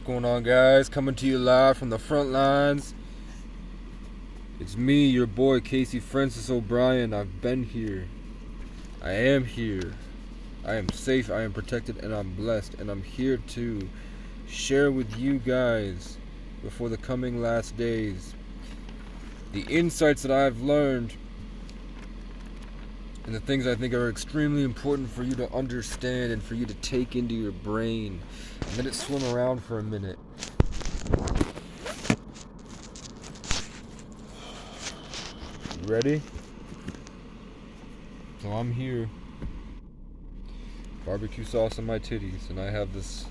What's going on, guys? Coming to you live from the front lines. It's me, your boy, Casey Francis O'Brien. I've been here. I am here. I am safe, I am protected, and I'm blessed. And I'm here to share with you guys, before the coming last days, the insights that I've learned and the things I think are extremely important for you to understand and for you to take into your brain and let it swim around for a minute. You ready? So I'm here. Barbecue sauce on my titties, and I have this.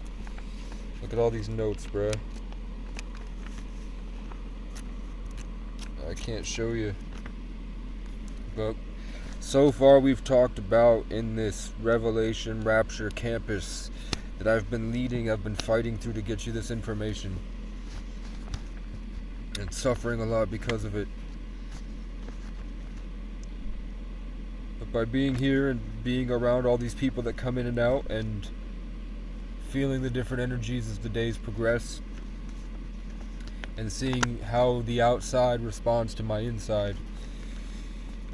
Look at all these notes, bruh. I can't show you, but so far we've talked about in this Revelation Rapture campus that I've been leading, I've been fighting through to get you this information, and suffering a lot because of it. But by being here and being around all these people that come in and out and feeling the different energies as the days progress and seeing how the outside responds to my inside,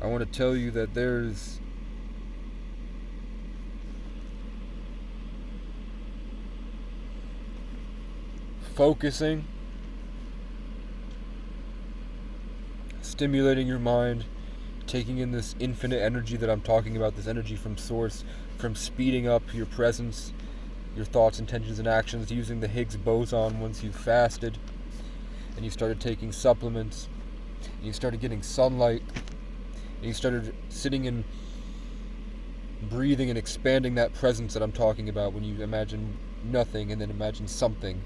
I want to tell you that there's focusing, stimulating your mind, taking in this infinite energy that I'm talking about, this energy from source, from speeding up your presence, your thoughts, intentions, and actions, using the Higgs boson once you've fasted and you started taking supplements and you started getting sunlight and you started sitting and breathing and expanding that presence that I'm talking about, when you imagine nothing and then imagine something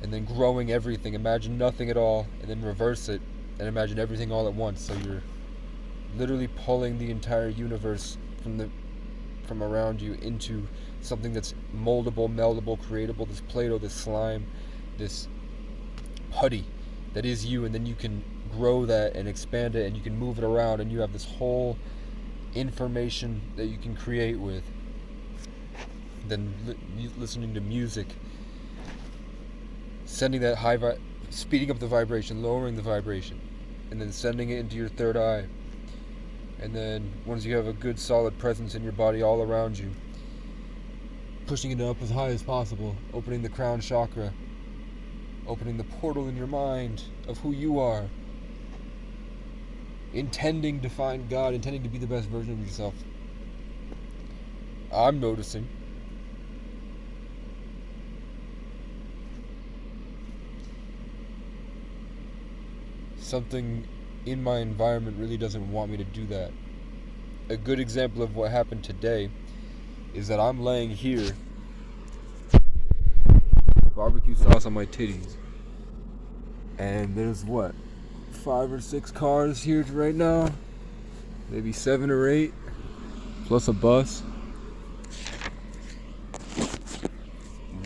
and then growing everything, imagine nothing at all and then reverse it and imagine everything all at once. So you're literally pulling the entire universe from around you into something that's moldable, meldable, creatable, this Play-Doh, this slime, this putty that is you, and then you can grow that and expand it and you can move it around and you have this whole information that you can create with. Then listening to music, sending that speeding up the vibration, lowering the vibration, and then sending it into your third eye. And then once you have a good solid presence in your body all around you, pushing it up as high as possible, opening the crown chakra, opening the portal in your mind of who you are, intending to find God, intending to be the best version of yourself. I'm noticing something in my environment really doesn't want me to do that. A good example of what happened today is that I'm laying here, barbecue sauce on my titties, and there's 5 or 6 cars here right now, maybe 7 or 8, plus a bus.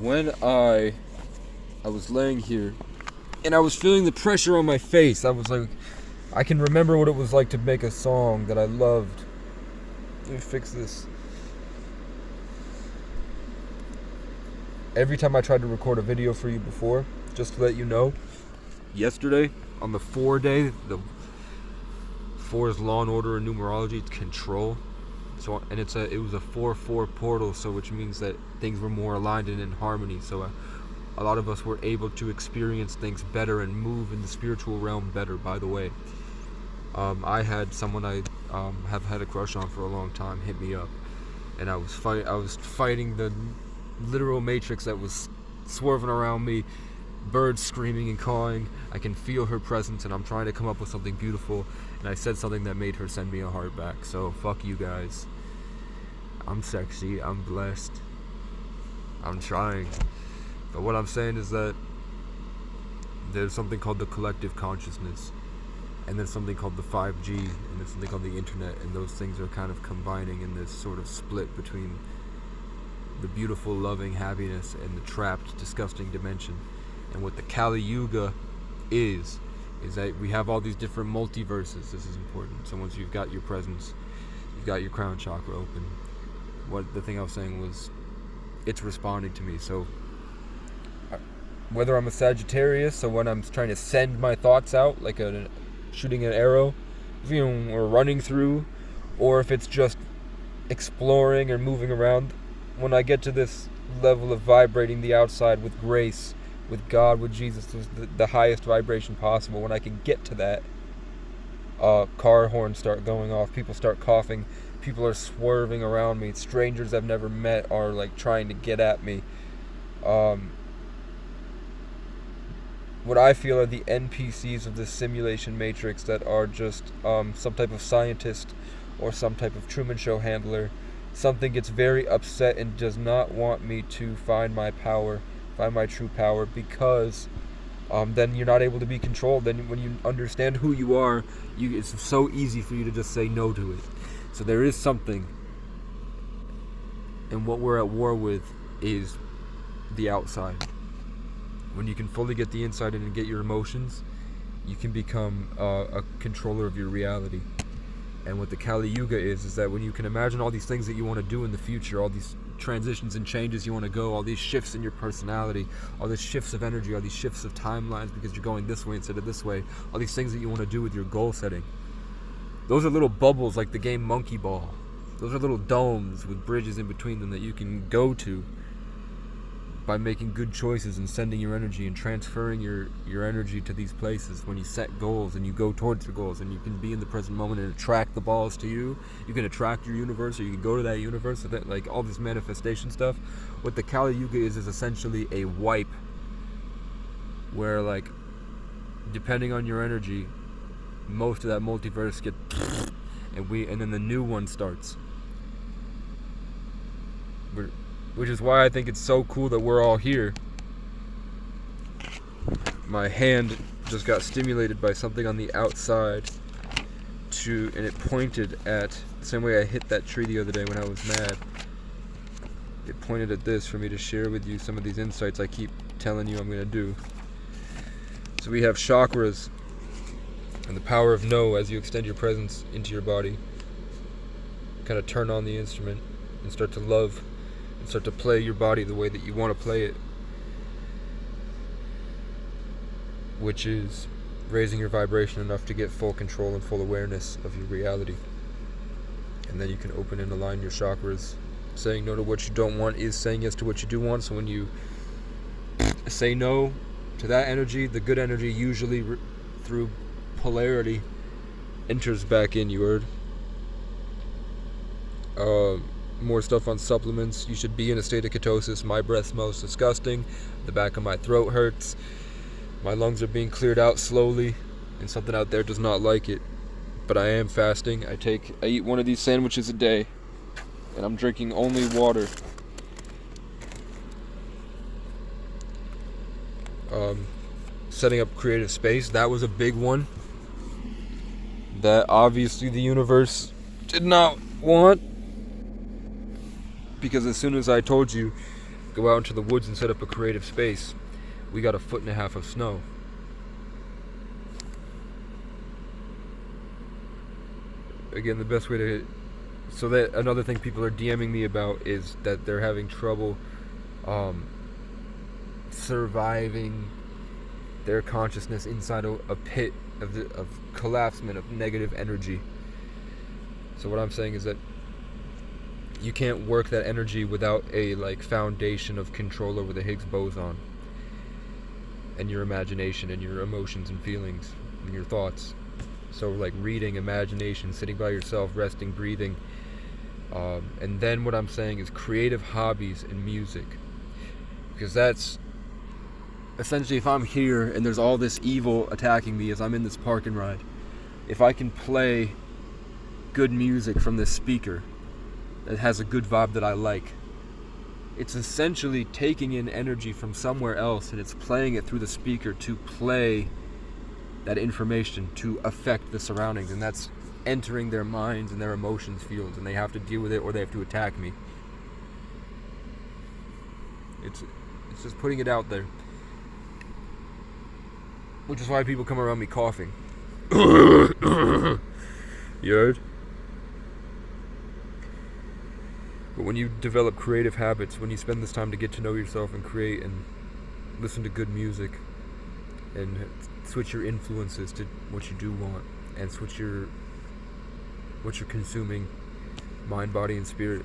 When I was laying here and I was feeling the pressure on my face, I was like, I can remember what it was like to make a song that I loved. Let me fix this. Every time I tried to record a video for you before, just to let you know, yesterday, on the 4 day, the 4 is law and order and numerology, it's control. So, and it was a 4-4 portal, so which means that things were more aligned and in harmony. So a lot of us were able to experience things better and move in the spiritual realm better, by the way. I had someone I have had a crush on for a long time hit me up, and I was fighting the literal matrix that was swerving around me, birds screaming and cawing. I can feel her presence, and I'm trying to come up with something beautiful, and I said something that made her send me a heart back. So fuck you guys. I'm sexy, I'm blessed, I'm trying. But what I'm saying is that there's something called the collective consciousness, and there's something called the 5G, and there's something called the internet, and those things are kind of combining in this sort of split between the beautiful, loving happiness and the trapped, disgusting dimension. And what the Kali Yuga is that we have all these different multiverses. This is important. So once you've got your presence, you've got your crown chakra open, what the thing I was saying was, it's responding to me. So whether I'm a Sagittarius, so when I'm trying to send my thoughts out, like shooting an arrow, or running through, or if it's just exploring or moving around, when I get to this level of vibrating the outside with grace, with God, with Jesus, the highest vibration possible, when I can get to that, car horns start going off, people start coughing, people are swerving around me, strangers I've never met are like trying to get at me. What I feel are the NPCs of this simulation matrix that are just some type of scientist or some type of Truman Show handler. Something gets very upset and does not want me to find my power, find my true power, because then you're not able to be controlled. Then when you understand who you are, it's so easy for you to just say no to it. So there is something, and what we're at war with is the outside. When you can fully get the inside in and get your emotions, you can become a controller of your reality. And what the Kali Yuga is that when you can imagine all these things that you want to do in the future, all these transitions and changes you want to go, all these shifts in your personality, all these shifts of energy, all these shifts of timelines because you're going this way instead of this way, all these things that you want to do with your goal setting. Those are little bubbles like the game Monkey Ball. Those are little domes with bridges in between them that you can go to by making good choices and sending your energy and transferring your energy to these places. When you set goals and you go towards your goals and you can be in the present moment and attract the balls to you, you can attract your universe, or you can go to that universe, so that, like all this manifestation stuff. What the Kali Yuga is essentially a wipe where, like, depending on your energy, most of that multiverse get and then the new one starts. Which is why I think it's so cool that we're all here. My hand just got stimulated by something on the outside, and it pointed at the same way I hit that tree the other day when I was mad. It pointed at this for me to share with you some of these insights I keep telling you I'm going to do. So we have chakras and the power of no as you extend your presence into your body. Kind of turn on the instrument and start to love and start to play your body the way that you want to play it, which is raising your vibration enough to get full control and full awareness of your reality. And then you can open and align your chakras. Saying no to what you don't want is saying yes to what you do want. So when you say no to that energy, the good energy usually through polarity enters back in, you heard? More stuff on supplements. You should be in a state of ketosis. My breath smells disgusting. The back of my throat hurts. My lungs are being cleared out slowly, and something out there does not like it. But I am fasting. I eat one of these sandwiches a day, and I'm drinking only water. Setting up creative space, that was a big one that obviously the universe did not want, because as soon as I told you go out into the woods and set up a creative space, we got 1.5 feet of snow. Again, the best way to... So that another thing people are DMing me about is that they're having trouble surviving their consciousness inside a pit of collapsement of negative energy. So what I'm saying is that you can't work that energy without a foundation of control over the Higgs boson and your imagination and your emotions and feelings and your thoughts. So reading, imagination, sitting by yourself, resting, breathing. And then what I'm saying is creative hobbies and music. Because that's essentially, if I'm here and there's all this evil attacking me as I'm in this park and ride, if I can play good music from this speaker that has a good vibe that I like, it's essentially taking in energy from somewhere else and it's playing it through the speaker to play that information to affect the surroundings, and that's entering their minds and their emotions fields, and they have to deal with it or they have to attack me. It's just putting it out there, which is why people come around me coughing. You heard? But when you develop creative habits, when you spend this time to get to know yourself and create and listen to good music, and switch your influences to what you do want, and switch what you're consuming, mind, body, and spirit.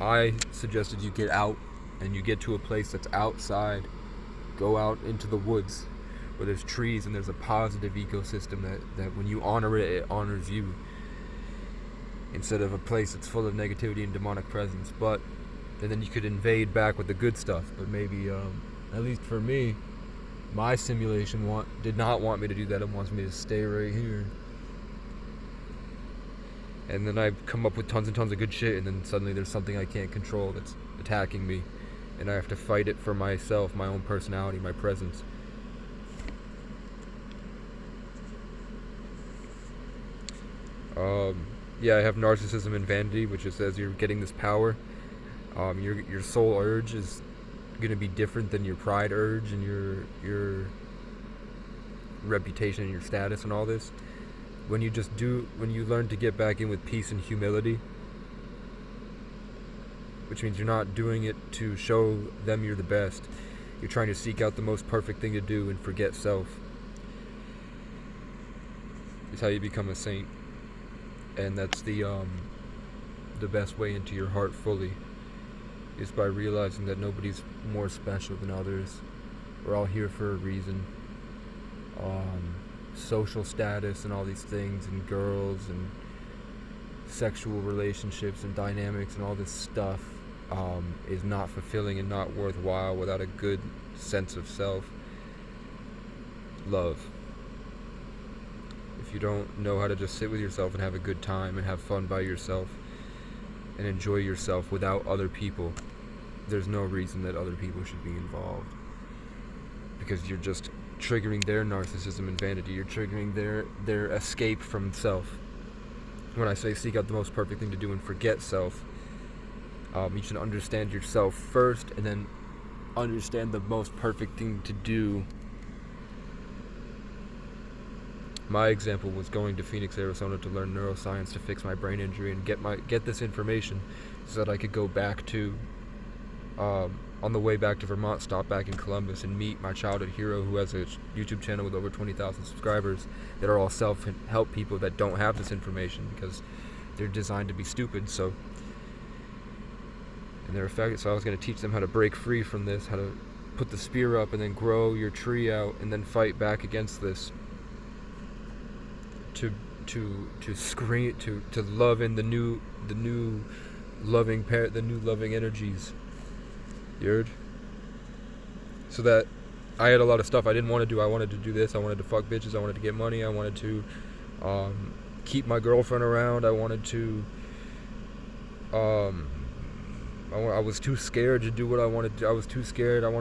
I suggested you get out and you get to a place that's outside. Go out into the woods where there's trees and there's a positive ecosystem that when you honor it, it honors you, instead of a place that's full of negativity and demonic presence. But and then you could invade back with the good stuff. But maybe, at least for me, my simulation did not want me to do that. It wants me to stay right here. And then I come up with tons and tons of good shit, and then suddenly there's something I can't control that's attacking me, and I have to fight it for myself, my own personality, my presence. Yeah, I have narcissism and vanity, which is as you're getting this power, your soul urge is gonna be different than your pride urge and your reputation and your status and all this. When you learn to get back in with peace and humility, which means you're not doing it to show them you're the best. You're trying to seek out the most perfect thing to do and forget self. It's how you become a saint. And that's the best way into your heart fully, is by realizing that nobody's more special than others. We're all here for a reason. Social status and all these things, and girls and sexual relationships and dynamics and all this stuff is not fulfilling and not worthwhile without a good sense of self love. If you don't know how to just sit with yourself and have a good time and have fun by yourself and enjoy yourself without other people, there's no reason that other people should be involved, because you're just triggering their narcissism and vanity. You're triggering their escape from self. When I say seek out the most perfect thing to do and forget self, you should understand yourself first, and then understand the most perfect thing to do. My example was going to Phoenix, Arizona to learn neuroscience to fix my brain injury and get this information so that I could go back to on the way back to Vermont, stop back in Columbus and meet my childhood hero, who has a YouTube channel with over 20,000 subscribers that are all self-help people that don't have this information because they're designed to be stupid. So and they're effective. So I was going to teach them how to break free from this, how to put the spear up and then grow your tree out and then fight back against this. To screen, to love in the new loving energies. You heard? So that I had a lot of stuff I didn't want to do. I wanted to do this. I wanted to fuck bitches. I wanted to get money. I wanted to keep my girlfriend around. I wanted to. I was too scared to do what I wanted to do. I was too scared. I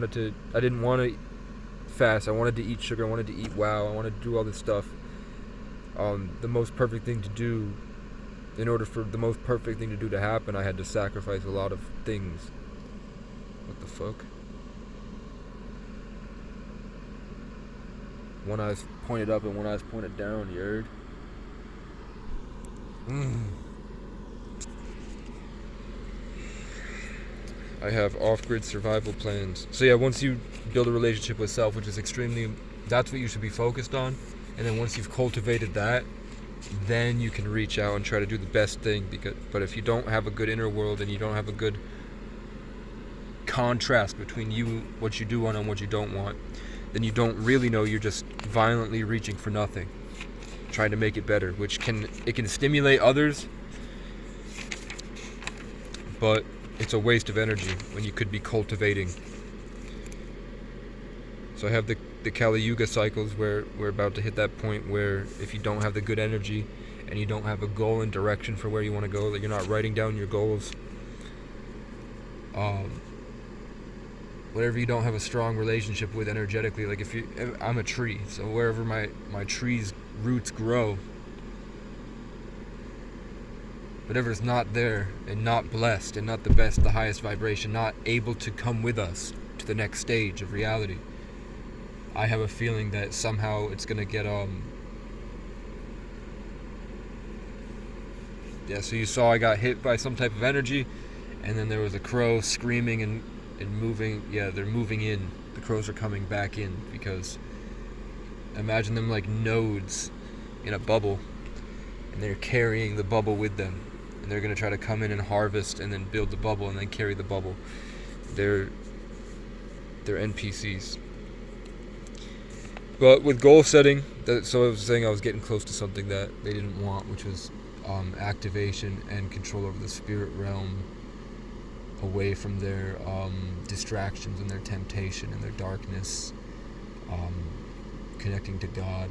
didn't want to fast. I wanted to eat sugar. I wanted to eat wow. I wanted to do all this stuff. The most perfect thing to do, in order for the most perfect thing to do to happen, I had to sacrifice a lot of things. What the fuck? One eye's pointed up and one eye's pointed down, you heard? I have off-grid survival plans. So yeah, once you build a relationship with self, which is that's what you should be focused on. And then once you've cultivated that, then you can reach out and try to do the best thing. But if you don't have a good inner world and you don't have a good contrast between what you do want and what you don't want, then you don't really know. You're just violently reaching for nothing, trying to make it better, which can stimulate others, but it's a waste of energy when you could be cultivating. So I have the Kali Yuga cycles where we're about to hit that point where if you don't have the good energy and you don't have a goal and direction for where you want to go, that you're not writing down your goals, whatever you don't have a strong relationship with energetically, like I'm a tree, so wherever my tree's roots grow, whatever's not there and not blessed and not the best, the highest vibration, not able to come with us to the next stage of reality, I have a feeling that somehow it's gonna get so you saw I got hit by some type of energy, and then there was a crow screaming and and moving. Yeah, they're moving in. The crows are coming back in because imagine them like nodes in a bubble, and they're carrying the bubble with them, and they're going to try to come in and harvest and then build the bubble and then carry the bubble. They're NPCs. But with goal setting, so I was saying I was getting close to something that they didn't want, which was activation and control over the spirit realm, away from their distractions and their temptation and their darkness, connecting to God,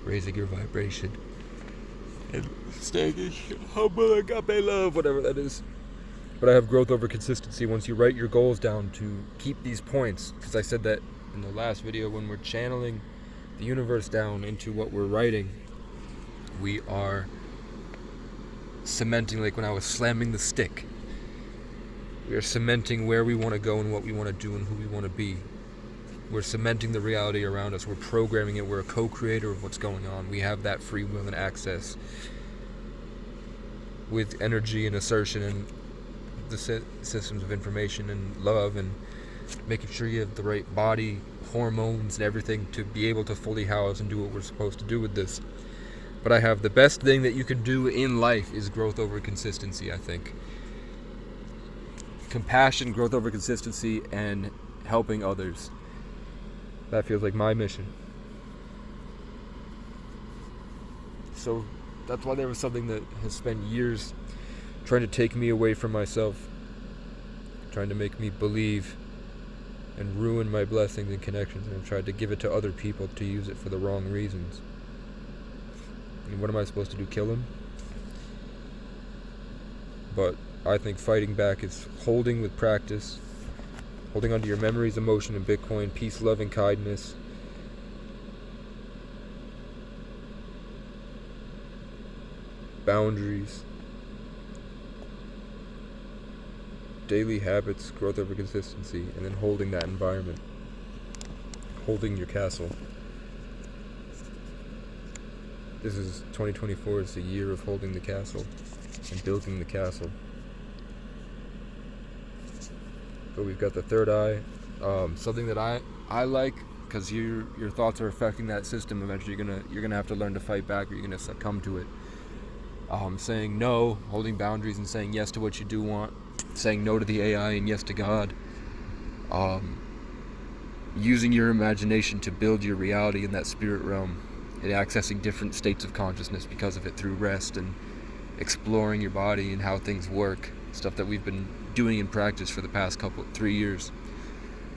raising your vibration, and staying in humble agape love, whatever that is. But I have growth over consistency. Once you write your goals down to keep these points, because I said that in the last video, when we're channeling the universe down into what we're writing, we are cementing, like when I was slamming the stick, we are cementing where we want to go and what we want to do and who we want to be. We're cementing the reality around us. We're programming it. We're a co-creator of what's going on. We have that free will and access with energy and assertion and the systems of information and love, and making sure you have the right body, hormones, and everything to be able to fully house and do what we're supposed to do with this. But I have the best thing that you can do in life is growth over consistency, I think. Compassion, growth over consistency, and helping others. That feels like my mission. So that's why there was something that has spent years trying to take me away from myself, trying to make me believe and ruin my blessings and connections, and I've tried to give it to other people to use it for the wrong reasons. And what am I supposed to do, kill him? But I think fighting back is holding with practice, holding onto your memories, emotion, and Bitcoin, peace, love, and kindness. Boundaries. Daily habits, growth over consistency, and then holding that environment. Holding your castle. This is 2024, it's the year of holding the castle and building the castle. But we've got the third eye, something that I like, because your thoughts are affecting that system. Eventually you're gonna have to learn to fight back, or you're gonna succumb to it. Saying no, holding boundaries, and saying yes to what you do want, saying no to the AI and yes to God, using your imagination to build your reality in that spirit realm, and accessing different states of consciousness because of it through rest, and exploring your body and how things work, stuff that we've been doing in practice for the past 3 years,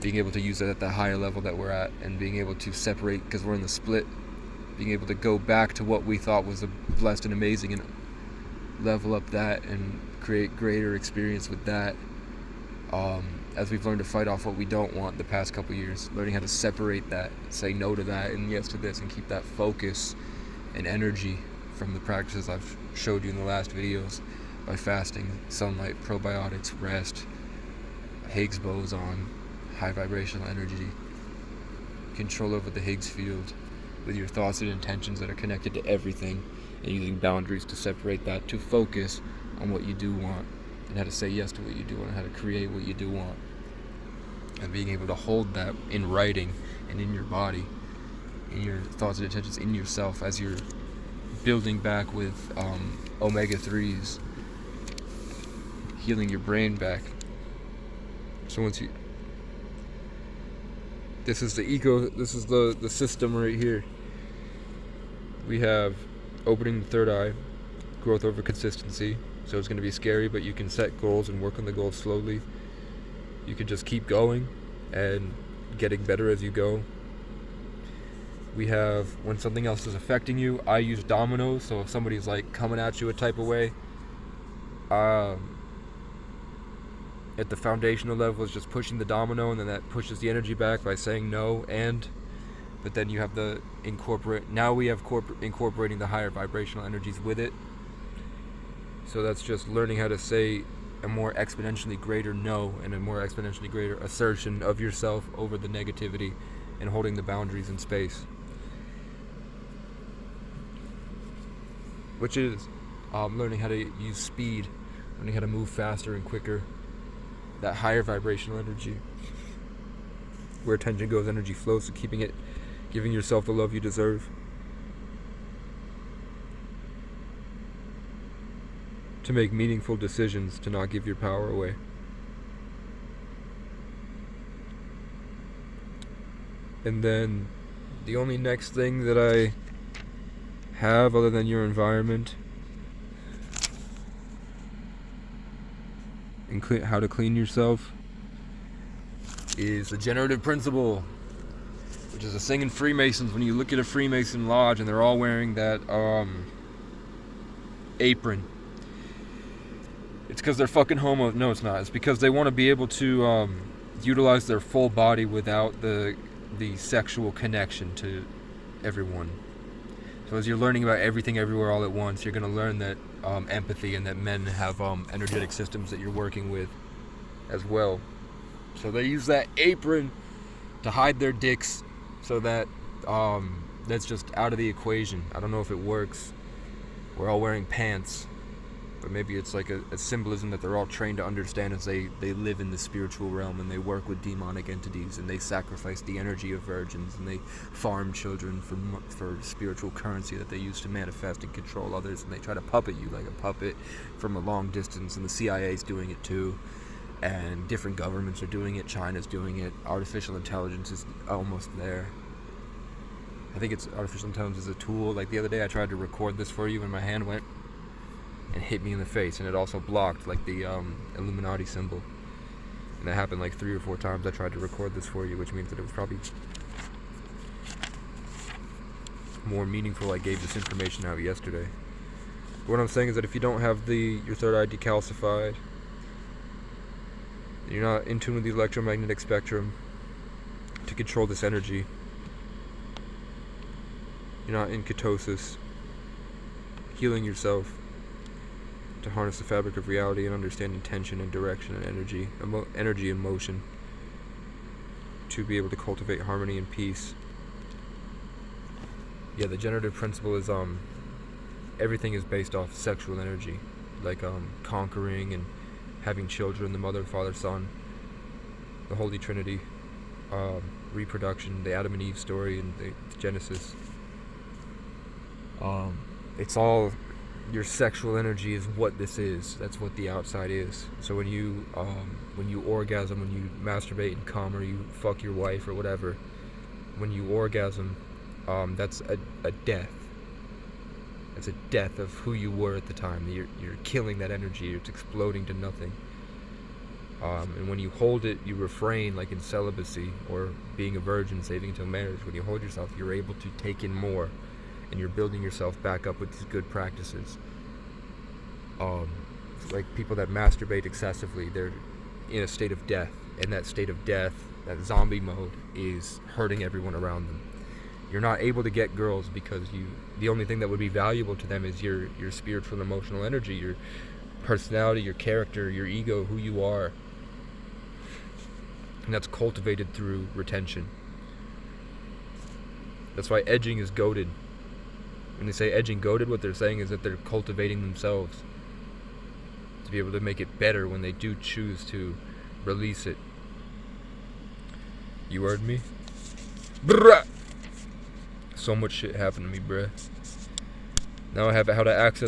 being able to use it at the higher level that we're at, and being able to separate, because we're in the split, being able to go back to what we thought was blessed and amazing and level up that and create greater experience with that, as we've learned to fight off what we don't want the past couple years, learning how to separate that, say no to that and yes to this, and keep that focus and energy from the practices I've showed you in the last videos, by fasting, sunlight, probiotics, rest, Higgs boson, high vibrational energy, control over the Higgs field with your thoughts and intentions that are connected to everything, and using boundaries to separate that, to focus on what you do want, and how to say yes to what you do want, and how to create what you do want, and being able to hold that in writing and in your body, in your thoughts and intentions, in yourself, as you're building back with omega-3s, healing your brain back. So once you, this is the system right here. We have opening the third eye, growth over consistency. So it's going to be scary, but you can set goals and work on the goals slowly. You can just keep going and getting better as you go. We have, when something else is affecting you, I use dominoes. So if somebody's like coming at you a type of way, at the foundational level is just pushing the domino, and then that pushes the energy back by saying no, but then you have the incorporating the higher vibrational energies with it. So that's just learning how to say a more exponentially greater no, and a more exponentially greater assertion of yourself over the negativity, and holding the boundaries in space, which is learning how to use speed, learning how to move faster and quicker, that higher vibrational energy. Where attention goes, energy flows. So giving yourself the love you deserve. To make meaningful decisions, to not give your power away. And then the only next thing that I have other than your environment and how to clean yourself is the generative principle, which is a thing in Freemasons. When you look at a Freemason lodge and they're all wearing that apron, it's because they're fucking homo. No, it's not. It's because they want to be able to utilize their full body without the sexual connection to everyone. So as you're learning about everything everywhere all at once, you're going to learn that empathy, and that men have energetic systems that you're working with as well. So they use that apron to hide their dicks, so that that's just out of the equation. I don't know if it works. We're all wearing pants, but maybe it's like a symbolism that they're all trained to understand as they live in the spiritual realm, and they work with demonic entities, and they sacrifice the energy of virgins, and they farm children for spiritual currency that they use to manifest and control others, and they try to puppet you like a puppet from a long distance, and the CIA's doing it too, and different governments are doing it. China's doing it. Artificial intelligence is almost there. I think it's artificial intelligence is a tool. Like the other day I tried to record this for you and my hand went and hit me in the face, and it also blocked like the Illuminati symbol, and that happened like 3 or 4 times. I tried to record this for you, which means that it was probably more meaningful I gave this information out yesterday. But what I'm saying is that if you don't have your third eye decalcified, you're not in tune with the electromagnetic spectrum to control this energy, you're not in ketosis, healing yourself to harness the fabric of reality and understand intention and direction and energy and motion, to be able to cultivate harmony and peace. Yeah, the generative principle is everything is based off sexual energy, like conquering and having children, the Mother, Father, Son, the Holy Trinity, reproduction, the Adam and Eve story and the Genesis. It's all your sexual energy is what this is. That's what the outside is. So when you orgasm, when you masturbate and come, or you fuck your wife or whatever, when you orgasm, that's a death. It's a death of who you were at the time. You're killing that energy. It's exploding to nothing. And when you hold it, you refrain, like in celibacy or being a virgin, saving until marriage. When you hold yourself, you're able to take in more, and you're building yourself back up with these good practices. Like people that masturbate excessively, they're in a state of death, and that state of death, that zombie mode, is hurting everyone around them. You're not able to get girls because the only thing that would be valuable to them is your spiritual and emotional energy, your personality, your character, your ego, who you are. And that's cultivated through retention. That's why edging is goated. When they say edging goated, what they're saying is that they're cultivating themselves to be able to make it better when they do choose to release it. You heard me? Bruh! So much shit happened to me, bruh. Now I have how to access